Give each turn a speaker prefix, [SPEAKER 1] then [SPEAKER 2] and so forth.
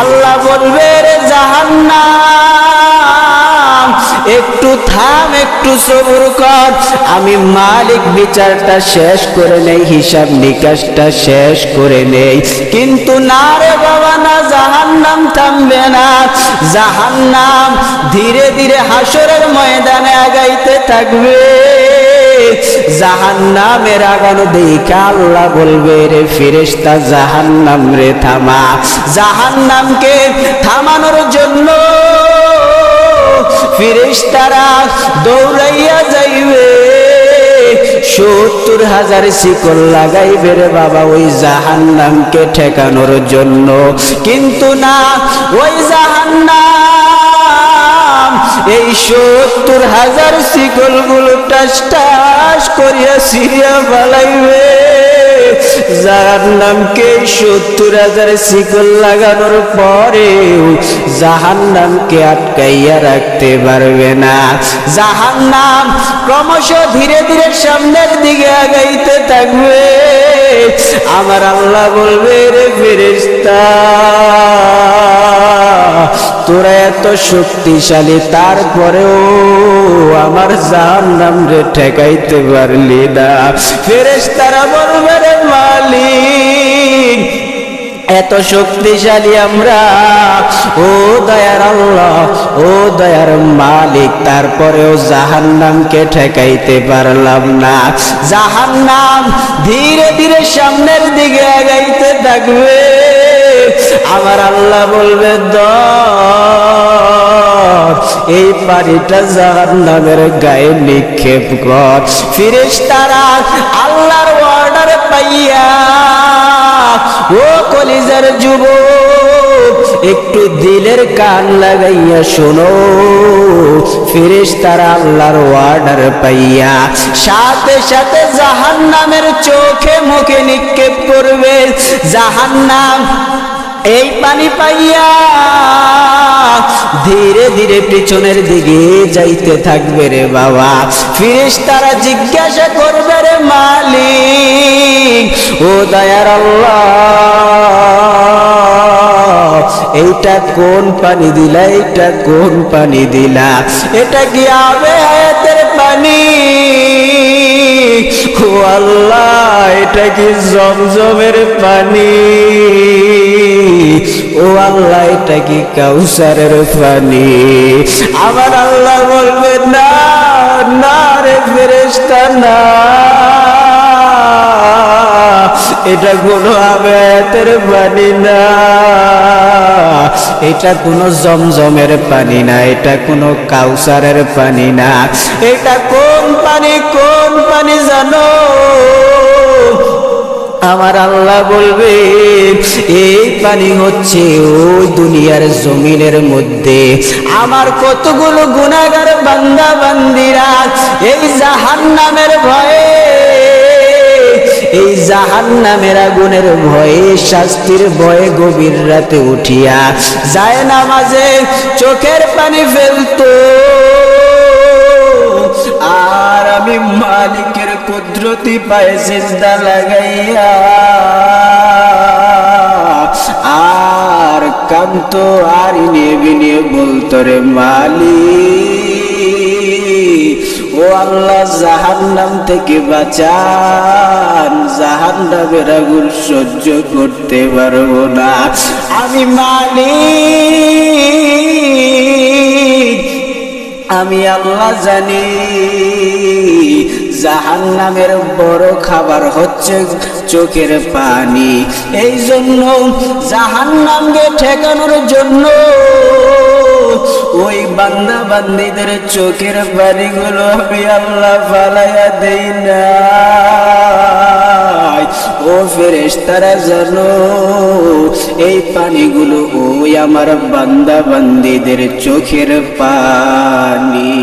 [SPEAKER 1] আল্লাহ বলবে রে জাহান্নাম একটু থাম, একটু সবুর কর, আমি মালিক বিচারটা শেষ করে নেই, হিসাব নিকাশটা শেষ করে নেই। কিন্তু না রে বাবা না, জাহান্নাম থামবে না। জাহান্নাম ধীরে ধীরে হাসরের ময়দানে আগাইতে থাকবে। জাহান্নামের আগানো দেখা আল্লাহ বলবে রে ফেরেশতা জাহান্নাম রে থামা। জাহান্নামকে থামানোর জন্য ফেরেশতারা দৌড়াইয়া যাইবে, ৭০,০০০ শিকল লাগাইবে রে বাবা ওই জাহান্নামকে ঠেকানোর জন্য। কিন্তু না, ওই জাহান্নাম এই ৭০,০০০ শিকল গুলো টাস টাস করিয়া ছিঁড়িয়া ফেলাইবে। জাহান্নামকে ৭০,০০০ শিকল লাগানোর পরে জাহান্নামকে আটকাইয়া রাখতে পারবে না। জাহান্নাম ক্রমশ ধীরে ধীরে সামনের দিকে আগাইতে থাকবে। আমার আল্লাহ বলবে রে ফেরেশতা তোরা এত শক্তিশালী, তারপরেও আমার জাহান্নাম রে ঠেকাইতে পারলি না। ফেরেশতারা বলবে রে মালিক এত শক্তিশালী আমরা, ও দয়ার আল্লাহ, ও দয়ার মালিক, তারপরেও জাহান্নামকে ঠেকাইতে পারলাম না। জাহান্নাম ধীরে ধীরে সামনের দিকে আগাইতে থাকবে। আমার আল্লাহ বলবে এই পানিটা জাহান্নামের গায়ে নিক্ষেপ কর। ফেরেশতারা আল্লাহর অর্ডার পাইয়া, ও কলিজার যুবক একটু দিলের কান লাগাইয়া শোনো, ফেরেশতারা আল্লাহর অর্ডার পাইয়া সাথে সাথে জাহান্নামের চোখে মুখে নিক্ষেপ করবে। জাহান্নাম এই পানি পাইয়া ধীরে ধীরে পিছনের দিকে যাইতে থাকবে রে বাবা। ফেরেশতারা জিজ্ঞাসা করবে রে মালিক, ও দয়ার আল্লাহ এইটা কোন পানি দিলা, এইটা কোন পানি দিলা, এটা কি আবেতের পানি? ও আল্লাহ এটা কি জমজমের পানি? ও আল্লাহ এটা কি কাউসারের পানি? আমার আল্লাহ বলবে না না রে ফেরেশতা না, এটা কোনো আবেতের পানি না, এটা কোনো জমজমের পানি না, এটা কোনো কাউসারের পানি না। এটা কোন পানি, কোন পানি জানো? আমার আল্লাহ বলবে এই পানি হচ্ছে ওই দুনিয়ার জমিনের মধ্যে আমার কতগুলো গুনাহগার বান্দা বান্দিরা এই জাহান্নামের ভয়ে, এই জাহান্নামের আগুনের ভয়ে, শাস্তির ভয়ে গভীর রাতে উঠিয়া যায় নামাজে চোখের পানি ফেলতো। আর আমি মালিকের কুদরতি পায়ে সিজদা লাগাইয়া আর কান্ত আর নিয়ে বলতো রে মালিক, ও আল্লাহ জাহান্নাম থেকে বাঁচান, জাহান্নামের আগুন সহ্য করতে পারবো না। আমি মালিক, আমি আল্লাহ জানি জাহান্নামের বড় খাবার হচ্ছে চোখের পানি। এই জন্য জাহান্নামকে ঠেকানোর জন্য ওই বান্দা বান্দীদের চোখের পানিগুলো আমি আল্লাহ ফালাইয়া দেই না। ও ফেরেশতারা জানো এই পানিগুলো ওই আমার বান্দা বান্দীদের চোখের পানি।